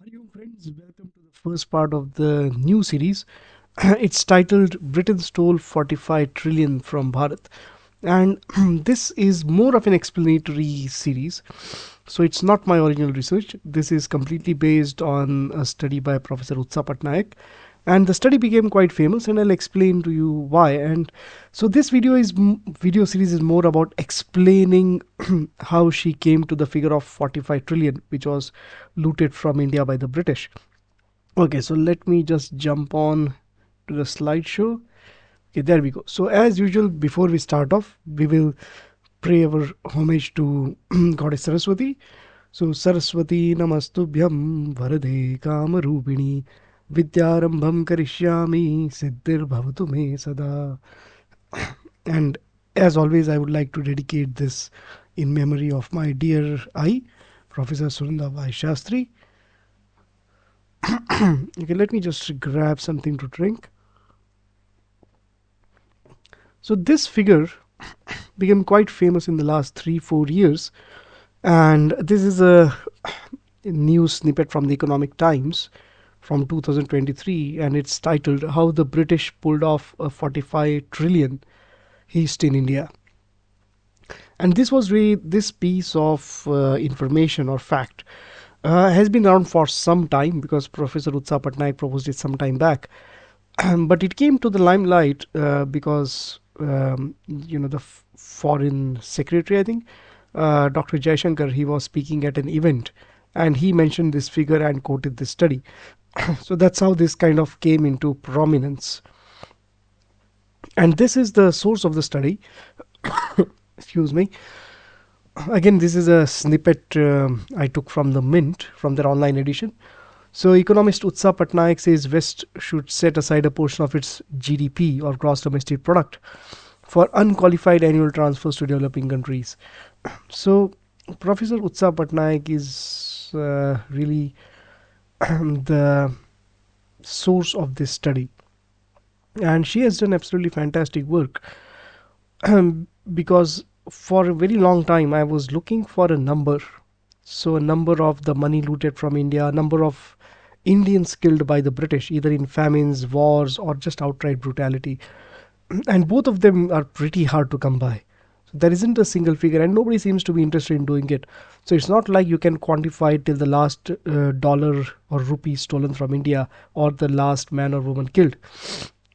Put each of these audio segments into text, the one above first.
Hi, friends, welcome to the first part of the new series. It's titled Britain Stole 45 Trillion from Bharat. And this is more of an explanatory series. So it's not my original research. This is completely based on a study by Professor Utsa Patnaik. And the study became quite famous, and I'll explain to you why. And so this video series is more about explaining how she came to the figure of 45 trillion, which was looted from India by the British. Okay, so let me just jump on to the slideshow. Okay, there we go. So as usual, before we start off, we will pray our homage to Goddess Saraswati. So Saraswati Namastubhyam Varade Kamarupini Vidyarambham Karishyami Siddhir Bhavatu Me Sada. And as always, I would like to dedicate this in memory of my dear I, Professor Suranda Vai Shastri. Okay, let me just grab something to drink. So this figure became quite famous in the last 3-4 years, and this is a news snippet from the Economic Times from 2023, and it's titled "How the British Pulled Off a 45 Trillion Heist in India." And this piece of information or fact has been around for some time because Professor Utsa Patnaik proposed it some time back. But it came to the limelight because the foreign secretary, I think, Dr. Jaishankar, he was speaking at an event, and he mentioned this figure and quoted this study. So that's how this kind of came into prominence. And this is the source of the study. Excuse me. Again, this is a snippet I took from the Mint, from their online edition. So, economist Utsa Patnaik says West should set aside a portion of its GDP or gross domestic product for unqualified annual transfers to developing countries. So, Professor Utsa Patnaik is really the source of this study, and she has done absolutely fantastic work. Because for a very long time I was looking for a number. So a number of the money looted from India, a number of Indians killed by the British, either in famines, wars, or just outright brutality. And both of them are pretty hard to come by. So there isn't a single figure, and nobody seems to be interested in doing it. So it's not like you can quantify it till the last dollar or rupee stolen from India or the last man or woman killed.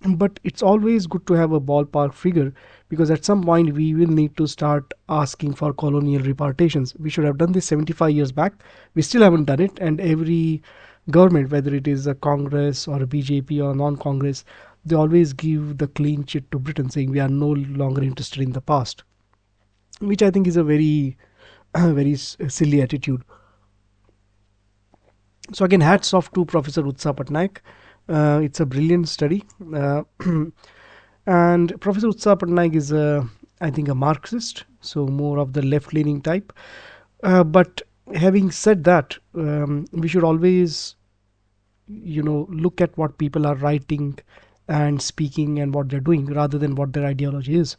But it's always good to have a ballpark figure, because at some point we will need to start asking for colonial repartitions. We should have done this 75 years back. We still haven't done it, and every government, whether it is a Congress or a BJP or non-Congress, they always give the clean chit to Britain, saying we are no longer interested in the past, which I think is a very very silly attitude. So again, hats off to Professor Utsa Patnaik. It's a brilliant study. uh, and Professor Utsa Patnaik is I think a Marxist, so more of the left-leaning type. But having said that, we should always look at what people are writing and speaking and what they're doing rather than what their ideology is.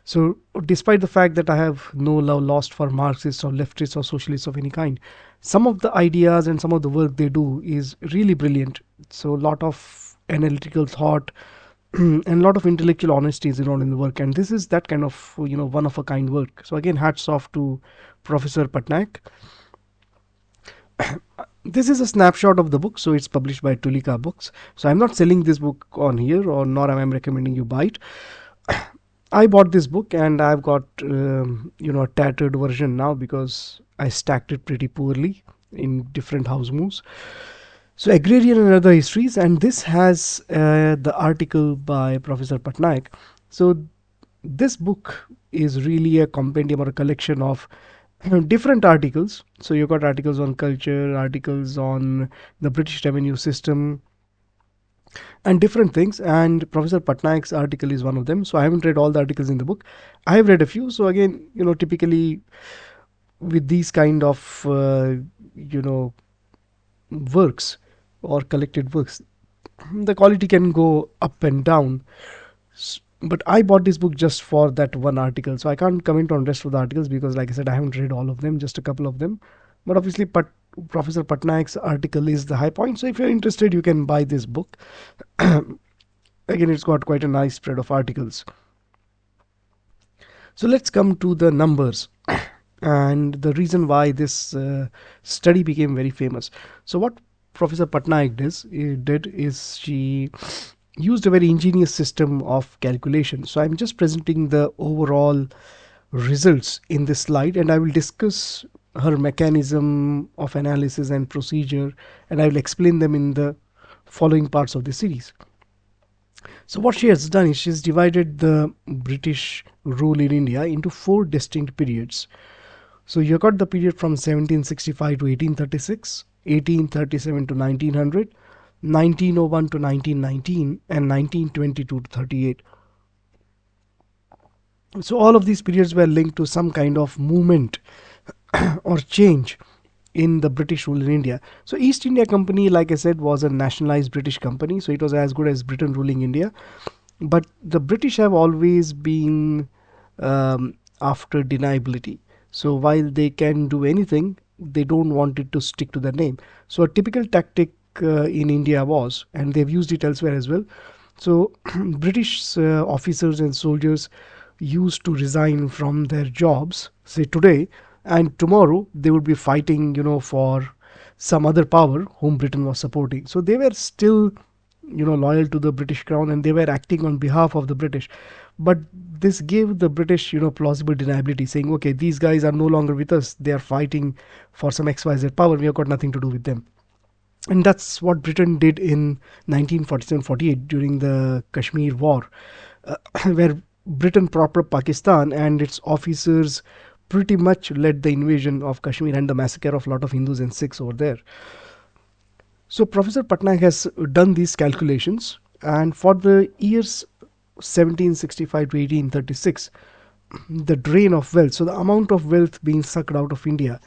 So despite the fact that I have no love lost for Marxists or leftists or socialists of any kind, some of the ideas and some of the work they do is really brilliant. So a lot of analytical thought and a lot of intellectual honesty is involved in the work, and this is that kind of one of a kind work. So again, hats off to Professor Patnaik. This is a snapshot of the book, so it's published by Tulika Books. So I'm not selling this book on here, or nor am I recommending you buy it. I bought this book and I've got a tattered version now because I stacked it pretty poorly in different house moves. So agrarian and other histories, and this has the article by Professor Patnaik. So this book is really a compendium or a collection of different articles. So you've got articles on culture, articles on the British revenue system, and different things. And Professor Patnaik's article is one of them. So I haven't read all the articles in the book. I have read a few. So again, typically with these kind of works or collected works, the quality can go up and down. But I bought this book just for that one article, so I can't comment on rest of the articles because, like I said, I haven't read all of them, just a couple of them. But obviously, Professor Patnaik's article is the high point. So if you're interested, you can buy this book. Again, it's got quite a nice spread of articles. So let's come to the numbers and the reason why this study became very famous. So what Professor Patnaik did is she used a very ingenious system of calculation. So I'm just presenting the overall results in this slide, and I will discuss her mechanism of analysis and procedure, and I will explain them in the following parts of the series. So what she has done is she's divided the British rule in India into four distinct periods. So you got the period from 1765 to 1836, 1837 to 1900, 1901 to 1919, and 1922 to 38. So all of these periods were linked to some kind of movement or change in the British rule in India. So East India Company, like I said, was a nationalized British company, so it was as good as Britain ruling India. But the British have always been after deniability. So while they can do anything, they don't want it to stick to their name. So a typical tactic in India was, and they've used it elsewhere as well. So British officers and soldiers used to resign from their jobs, say today, and tomorrow they would be fighting, for some other power whom Britain was supporting. So they were still, loyal to the British crown, and they were acting on behalf of the British. But this gave the British, plausible deniability, saying, okay, these guys are no longer with us. They are fighting for some XYZ power. We have got nothing to do with them. And that's what Britain did in 1947-48 during the Kashmir War, where Britain propped up Pakistan, and its officers pretty much led the invasion of Kashmir and the massacre of a lot of Hindus and Sikhs over there. So Professor Patnaik has done these calculations, and for the years 1765 to 1836, the drain of wealth, so the amount of wealth being sucked out of India,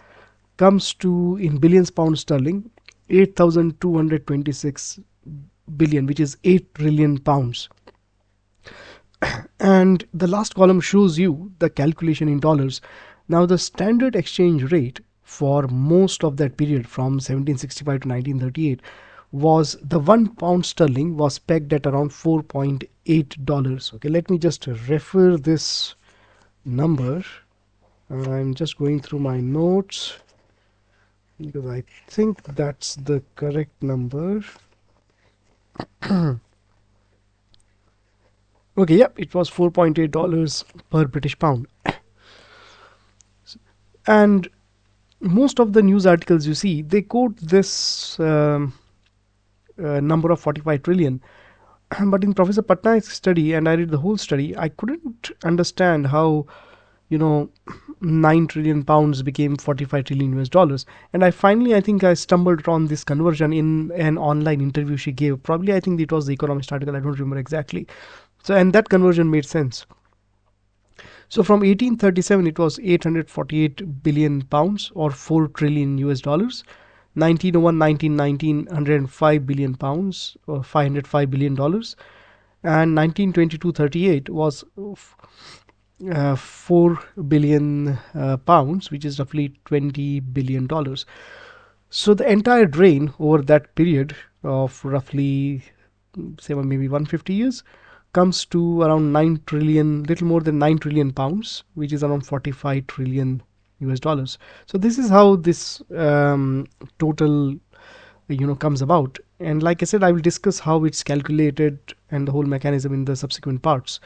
comes to, in billions pounds sterling, 8,226 billion, which is 8 trillion pounds. And the last column shows you the calculation in dollars. Now the standard exchange rate for most of that period from 1765 to 1938 was, the £1 sterling was pegged at around $4.8. Okay, let me just refer this number. I'm just going through my notes because I think that's the correct number. Okay, yep, it was $4.8 per British pound. And most of the news articles you see, they quote this number of 45 trillion. But in Professor Patnaik's study, and I read the whole study, I couldn't understand how, 9 trillion pounds became 45 trillion US dollars. And I think I stumbled on this conversion in an online interview she gave. Probably, I think it was the Economist article, I don't remember exactly. So, and that conversion made sense. So from 1837, it was 848 billion pounds or 4 trillion US dollars. 1901, 1919, 105 billion pounds or $505 billion. And 1922-38 was 4 billion pounds, which is roughly $20 billion. So the entire drain over that period of roughly, say, maybe 150 years comes to around 9 trillion, little more than 9 trillion pounds, which is around 45 trillion US dollars. So this is how this total, comes about. And like I said, I will discuss how it's calculated and the whole mechanism in the subsequent parts.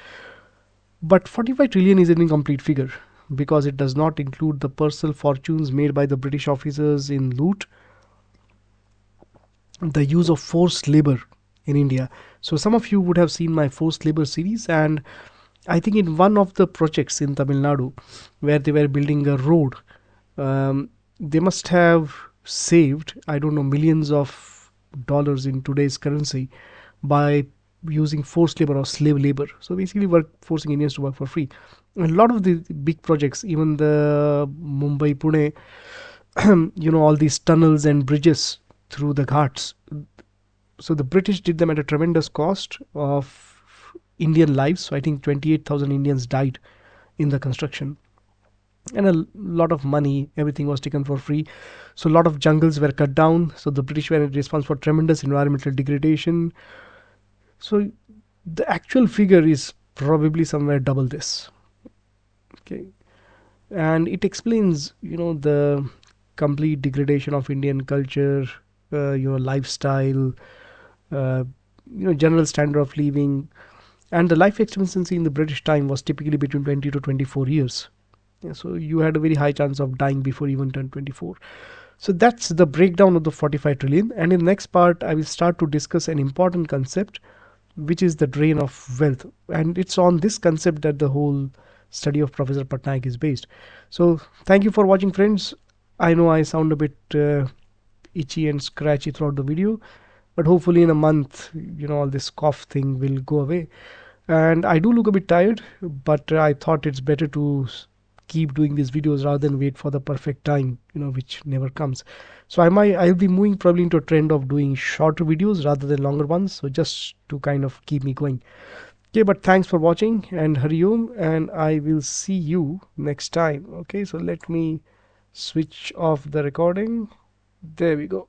But 45 trillion is an incomplete figure because it does not include the personal fortunes made by the British officers in loot, the use of forced labor in India. So some of you would have seen my forced labor series, and I think in one of the projects in Tamil Nadu where they were building a road, they must have saved, I don't know, millions of dollars in today's currency by using forced labor or slave labor. So basically, forcing Indians to work for free. A lot of the big projects, even the Mumbai Pune, all these tunnels and bridges through the ghats. So the British did them at a tremendous cost of Indian lives. So I think 28,000 Indians died in the construction. and a lot of money. Everything was taken for free. So a lot of jungles were cut down. So the British were responsible for tremendous environmental degradation. So the actual figure is probably somewhere double this. Okay, and it explains, the complete degradation of Indian culture, lifestyle, uh, general standard of living, and the life expectancy in the British time was typically between 20 to 24 years. Yeah, so you had a very high chance of dying before you even turned 24. So that's the breakdown of the 45 trillion. And in the next part, I will start to discuss an important concept, which is the drain of wealth. And it's on this concept that the whole study of Professor Patnaik is based. So thank you for watching, friends. I know I sound a bit itchy and scratchy throughout the video, but hopefully in a month, all this cough thing will go away. And I do look a bit tired, but I thought it's better to keep doing these videos rather than wait for the perfect time, which never comes. So I'll be moving probably into a trend of doing shorter videos rather than longer ones, so just to kind of keep me going. Okay, but thanks for watching, and Hari Om, and I will see you next time. Okay, so let me switch off the recording. There we go.